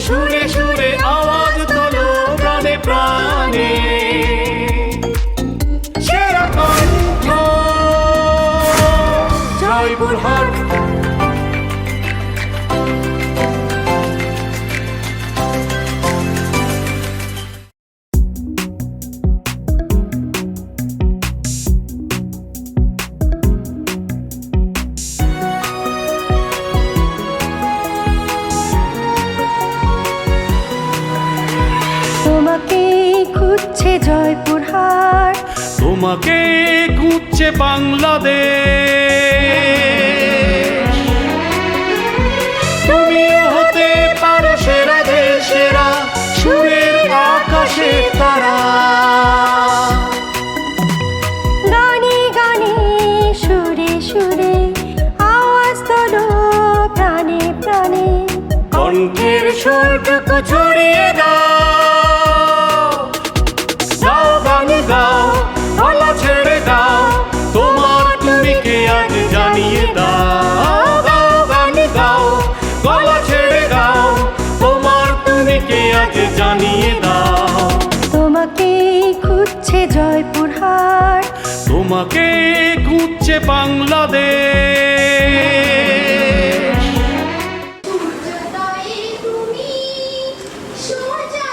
সুরে সুরে আওয়াজ তোলো প্রাণে প্রাণে সেরা কণ্ঠ জয়পুরহাট। তোমাকে খুঁজছে জয়পুরহাট, তোমাকে খুঁজছে বাংলাদেশ। তুমিও হতে পারো সেরা দেশেরা, সুরের আকাশে তারা। গানে গানে সুরে সুরে আওয়াজ তোলো প্রাণে প্রাণে। কণ্ঠের সুরটুকু ছড়িয়ে দাও, গাও গান গাও, গলা ছেড়ে দাও, তোমার তুমিকে আজ জানিয়ে দাও। গাও গান গাও, গলা ছেড়ে দাও, তোমার তুমিকে আজ জানিয়ে দাও। তোমাকে খুঁজছে জয়পুরহাট, তোমাকে খুঁজছে বাংলাদেশ। সূর্যোদয়ে তুমি সোজা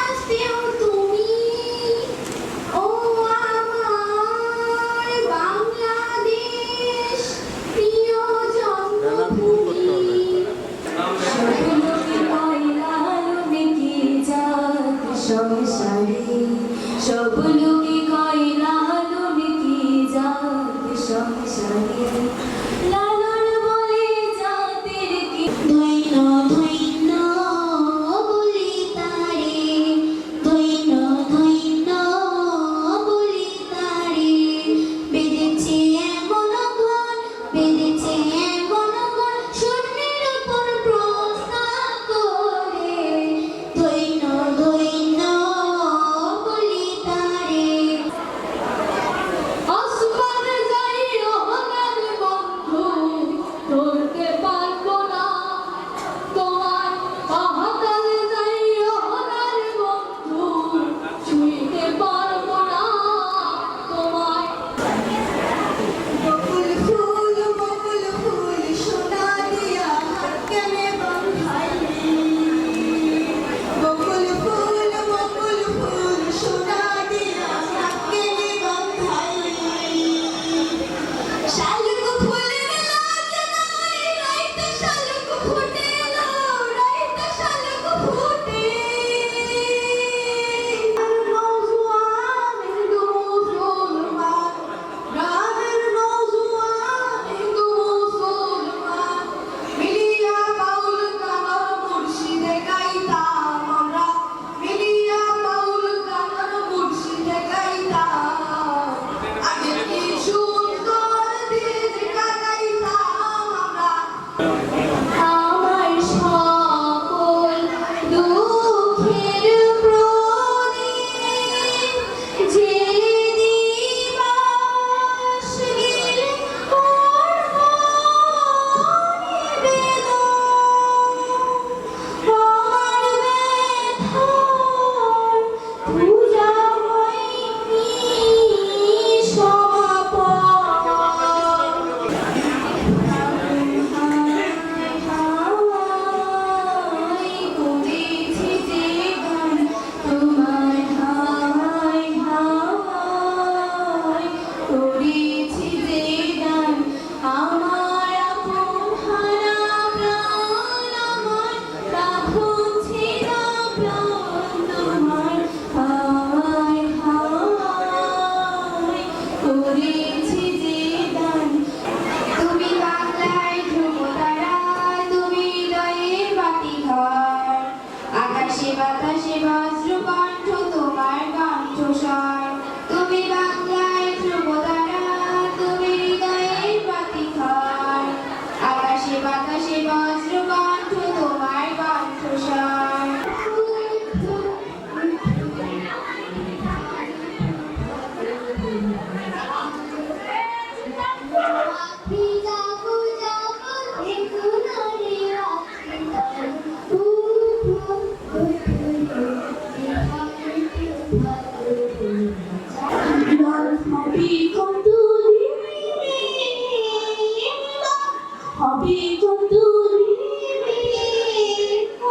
হবে যতদিন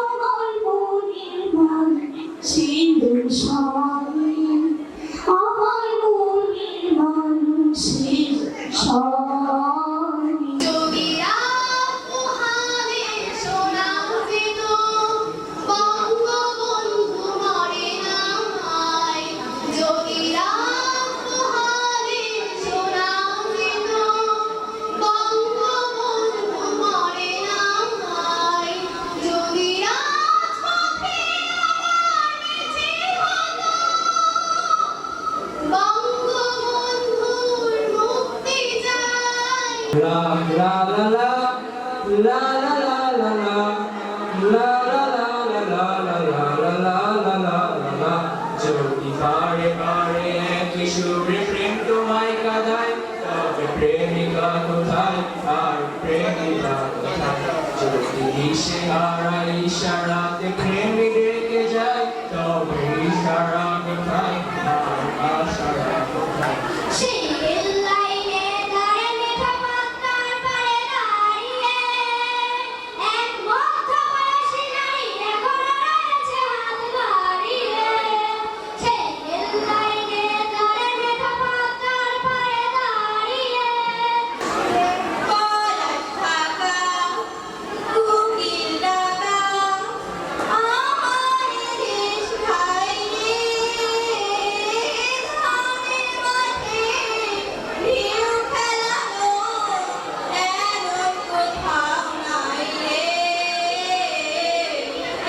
আমার মনের মান সিঁদুর সমানে আমার মনের মানুষের সমানে যোগীরা পোহালে সোনাম দিত বঙ্গবন্ধু মরে নাই যোগীরা পোহালে সোনাম দিত বঙ্গবন্ধু মরে নাই যোগীরা পথে আমার মিছিল হতো বঙ্গবন্ধুর মুক্তি চাই La la la la la la la la la la la la la la la la la la la যদি বারে বারে একই সুরে প্রেম তোমায় কাঁদায় তবে প্রেমিকা কোথায় আর প্রেমিকা কোথায় যদি ইশারা ইশারাতে প্রেমী ডেকে যায় তবে ইশারা কোথায় আর আশারা কোথায় সেই রেল লাইনে দাঁড়িয়ে ঠাকুরদার পারে দাঁড়িয়ে এক মধ্যবয়সী নারী এখন রয়েছে হাত বাড়িয়ে সেই রেল লাইনে দাঁড়িয়ে ঠাকুরদার পারে দাঁড়িয়ে পলাশ ঢাকা কুকিল ডাকা আমার দেশ ভাই ধানের মাঠে ঢেউ খেলানো এমন কোথাও নাই রে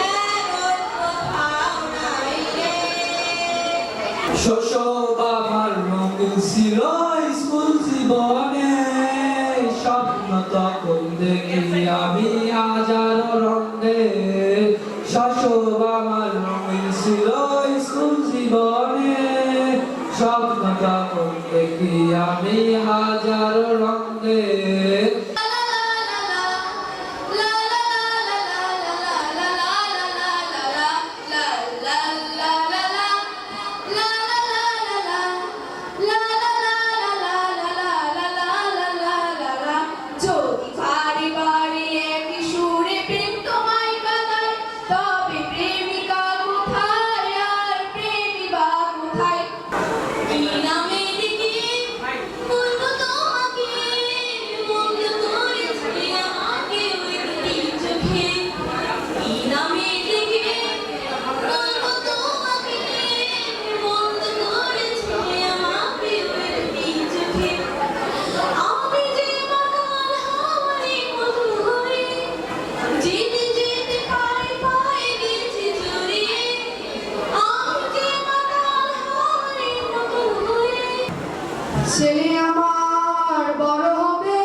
এমন কোথাও নাই রে শৈশব আমার রঙিন ছিল স্কুল জীবনে স্বপ্ন তখন দেখি আমি হাজারো রঙে শৈশব আমার রঙিন ছিল স্কুল জীবনে স্বপ্ন তখন দেখি আমি হাজারো রঙে যদি বাড়ি বাড়ি একই সুরে প্রেম তোমায় কাঁদায় তবে প্রেমিকা কোথায় আর প্রেমিকা কোথায় কি নামে দেখি বলবো তোমাকে মন্দ করেছে আমাকে ওই দুটি চোখে কি নামে দেখি বলবো তোমাকে মন্দ করেছে আমাকে ওই দুটি চোখে আমি যে পাগল হওয়ারই মতো হয়ে যেতে যেতে পায়ে পায়ে গেছি জড়িয়ে আমি যে পাগল হওয়ারই মতো হয়ে ছেলে আমার বড় হবে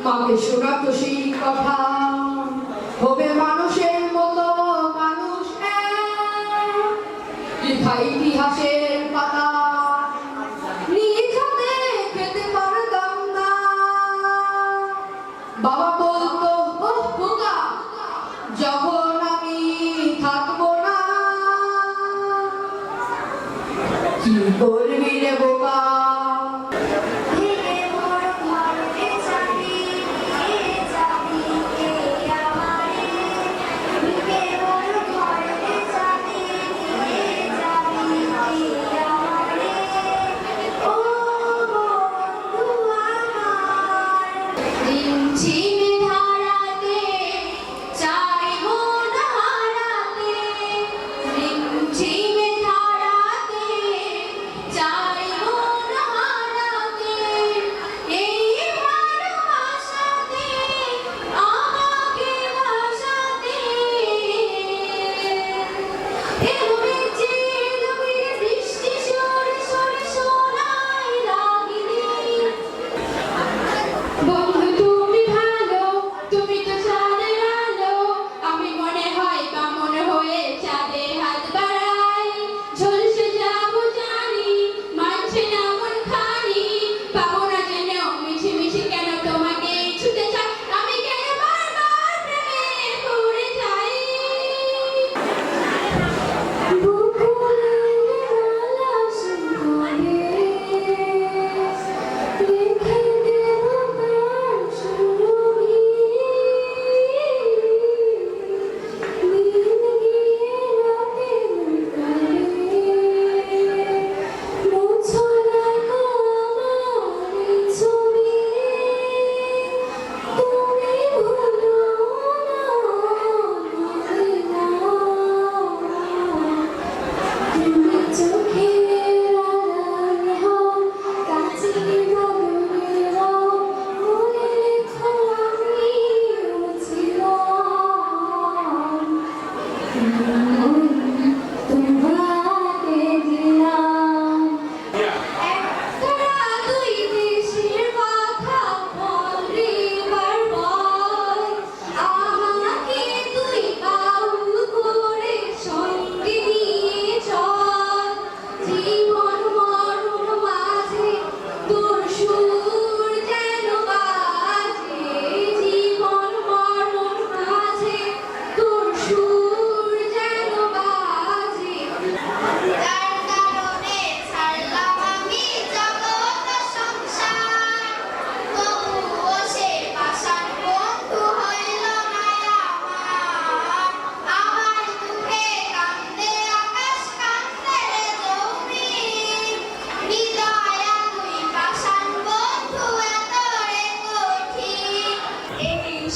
মাকে শোনাতো সেই কথা হবে মানুষের মতো মানুষ লেখা ইতিহাসের পাতা নিয়ে খাতে খেতে পারতাম না বাবা বলতো ও খোকা যখন আমি থাকবো না কি করবি রে বোকা ভেঙে মোর ঘরে যাবি নিয়ে যাবি কে আমারে ভেঙে মোর ঘরে যাবি নিয়ে যাবি কে আমারে ও বন্ধু আমার রিমঝিমে ধারাতে চাইব না হারাতে রিমঝিমে ধারাতে চাইব না হারাতে এই ভালোবাসাতে আমাকে ভাসাতে এভাবে যে এলোমেলো বৃষ্টি সরে সরে শোনায় লাগিনি বন্ধু তুমি ভালো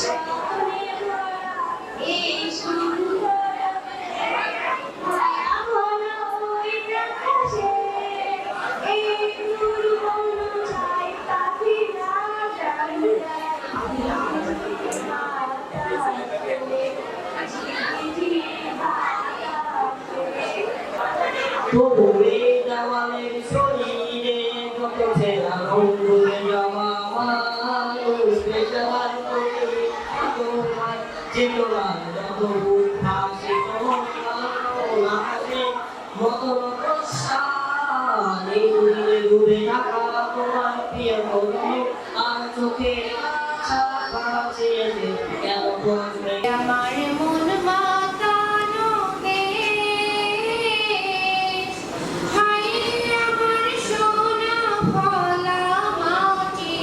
স্বপ্নে ভরা এই সুন্দর মায়া ভরা ওই আকাশে এই দুর্বল ছাই পাখি না জানি তবুরে দেওয়ালের শরীরে কত ছেঁড়া রঙে জমা মানুষ বেজার করে তোমার চেতনার যত উদ্ভাসে তোমার মতো সারে ঘুরে ঘুরে থাকা তোমার প্রিয় কোনো আর চোখে ছাপা চেয়েছে কেন বলবে আমার মন মাতানো দেশ, হায় আমার সোনা ফলা মাটি,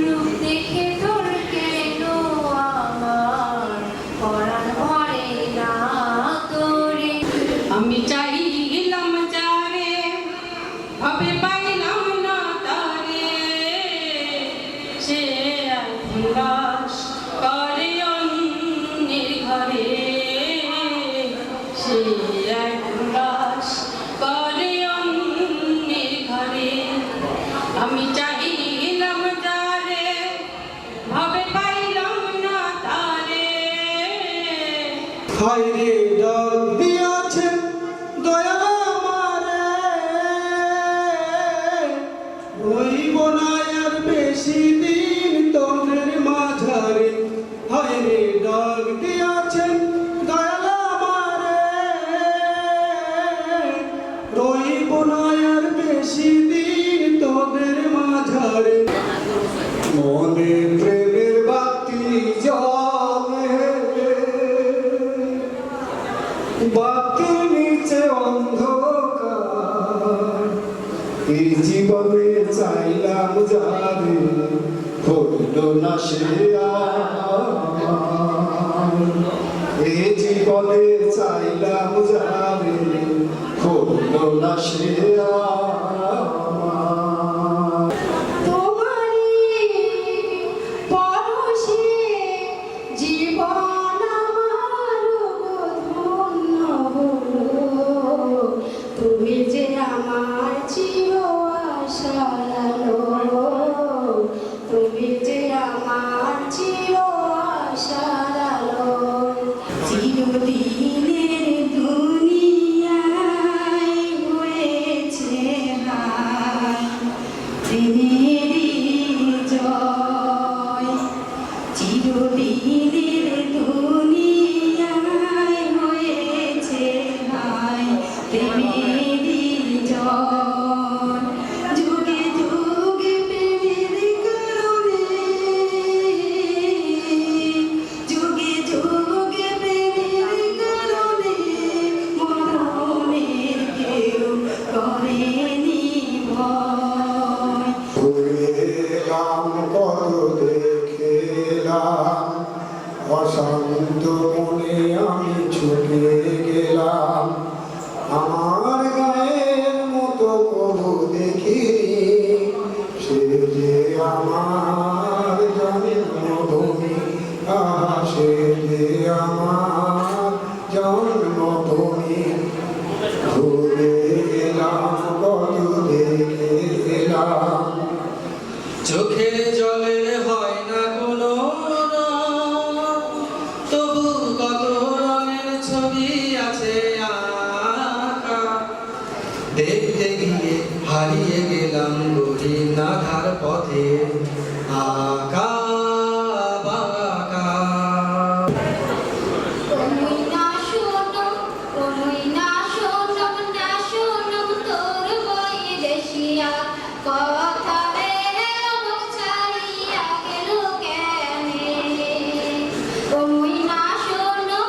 রূপ দেখে তোর কেন আমার পরাণ ভরে না তোরে। আমি চাইলাম যারে ভাবে পাইলাম না তারে, সে এখন বাস করে অন্যের ঘরে, সে এখন বাস করে অন্যের ঘরে। আমি চাইলাম যারে ভাবে পাইলাম না তারে, হায়রে ডাক দিয়াছেন দয়াল আমারে, রইব না আর বেশি দিন তোদের মাঝারে। হায়রে ডাক দিয়াছেন দয়াল আমারে, রইব না আর বেশি দিন তোদের মাঝারে। মনে প্রেমের বাতি জ্বলে, বাতি নিচে অন্ধকার, এই জীবনে চাইলাম যাবে হইল না সে আমার। এই জীবনে চাইলাম যাবে হইল না সে আমার। তোমারি পরশে জীবন আমার ধন্য হলো, তুমি যে আমার চির আশার আলো, তুমি যে আমার চির আশার আলো। চিরদিনের দুনিয়ায় হয়েছে হায় প্রেমেরই জয়, চিরদিনের দুনিয়ায় হয়েছে হায় প্রেমেরই জয়। যুগে যুগে প্রেমের কারণে, যুগে যুগে প্রেমের কারণে মরণের কেউ করেনি ভয়। ঘুরেলাম কত দেখেলাম, অশান্ত মনে আমি ছুটে গেলাম। আমার গায়ের মতো কবু দেখি, সে যে আমার জন্মভূমি, সে যে আমার জন্মভূমি। ঘুরে এলাম কত দেখে এলাম, চোখের জলে হয় না কোনো রং, তবু কত রঙের ছবি আছে আঁকা। দেখতে গিয়ে হারিয়ে গেলাম গহীন আধার পথে আঁকা বাঁকা। কোনই না শোনো, কোনই না শোনো, না শোনো তোর বৈদেশিয়া কথা রে মুখ ছাড়িয়া গেল কেনে। কোনই না শোনো,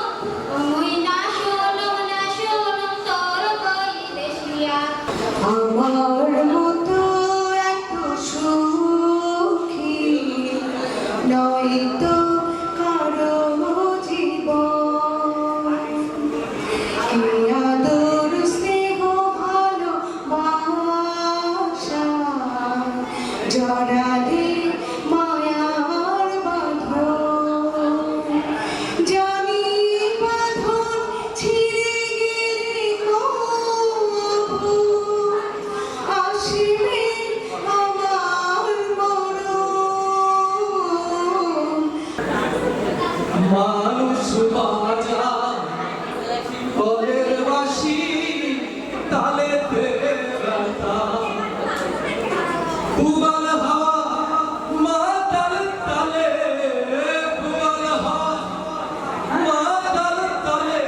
কোনই না শোনো, না শোনো তোর বৈদেশিয়া। আমার মতো এত সুখী নয়তো কারো জীবন, কি আদর স্নেহ ভালোবাসা জড়ালে মায়ার বাঁধন। মানুষ বাজা পরের বাসি তালেতে ব্যথা উবাল হাওয়া মাতাল তালে উবাল হাওয়া মাতাল তালে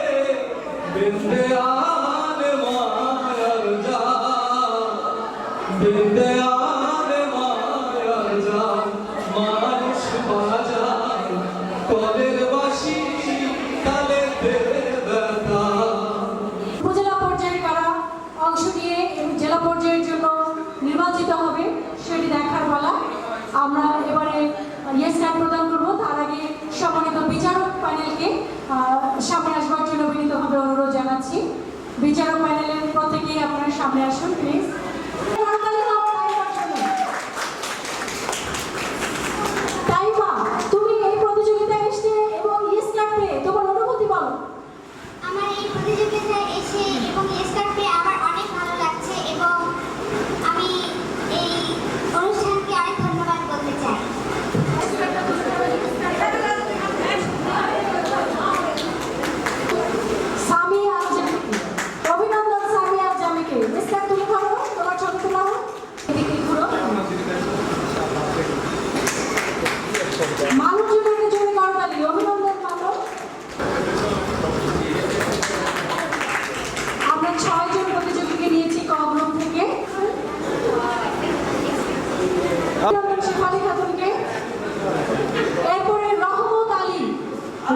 বিন্দে আলে মায়ার যা বিন্দে আলে মায়ার যা মানুষ বাজা পরের বাসি তালেতে ব্যথা। উপজেলা পর্যায়ে কারা অংশ নিয়ে এবং জেলা পর্যায়ের জন্য নির্বাচিত হবে সেটি দেখার বেলা আমরা এবারে ইয়েস কার্ড প্রদান করব। তার আগে সম্মানিত বিচারক প্যানেলকে সামনে আসবার জন্য বিনীতভাবে অনুরোধ জানাচ্ছি। বিচারক প্যানেলের প্রত্যেকেই আপনারা সামনে আসুন প্লিজ। তাইমা, তুমি এই প্রতিযোগিতায় এসে এবং ইয়েস কার্ড পেয়ে তোমার অনুভূতি বলো। আমার এই প্রতিযোগিতায় এসে এবং স্টার পেয়ে আমার অনেক ভালো লাগছে এবং আমি এই অনুষ্ঠানকে অনেক ধন্যবাদ বলতে চাই। সামিয়া আল জামিকে, অভিনন্দন সামিয়া আল জামিকে। মিস্টার তুলে ধরো, তোমার ছবি তোলা হোক। এদিকে ঘুরো। মানুষ জুড়ে জোরে করতালি। অভিনন্দন মানব। আমরা 6 জন প্রতিযোগীকে নিয়েছি ক গ্রুপ থেকে। অভিনন্দন শেফালি খাতুনকে। এরপরে রহমত আলী।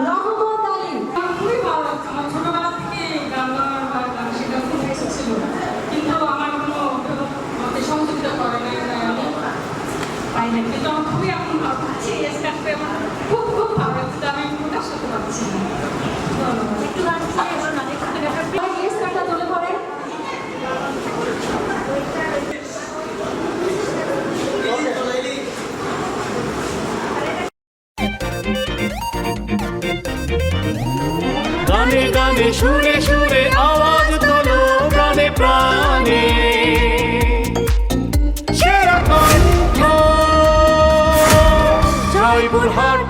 রহমত আলী খুবই ভালো লাগছে। আমার ছোটবেলা থেকে গান গাওয়ার সেটা খুব ইচ্ছে ছিল, কিন্তু আমার কোনো অভিভাবক আমাকে সহযোগিতা করে নাই, তাই আমি পাই না। কিন্তু আমার খুবই এখন ভালো লাগছে, এই স্টাফে আমার খুব খুব ভালো লাগছে, আমি প্রকাশ করতে পারছি না। একটু গান শুনে এবার মানে ইয়েস কার্ডটা তুলে ধরেন। গানে গানে সুরে সুরে আওয়াজ তোলো প্রাণে প্রাণে সেরা কণ্ঠ জয়পুরহাট।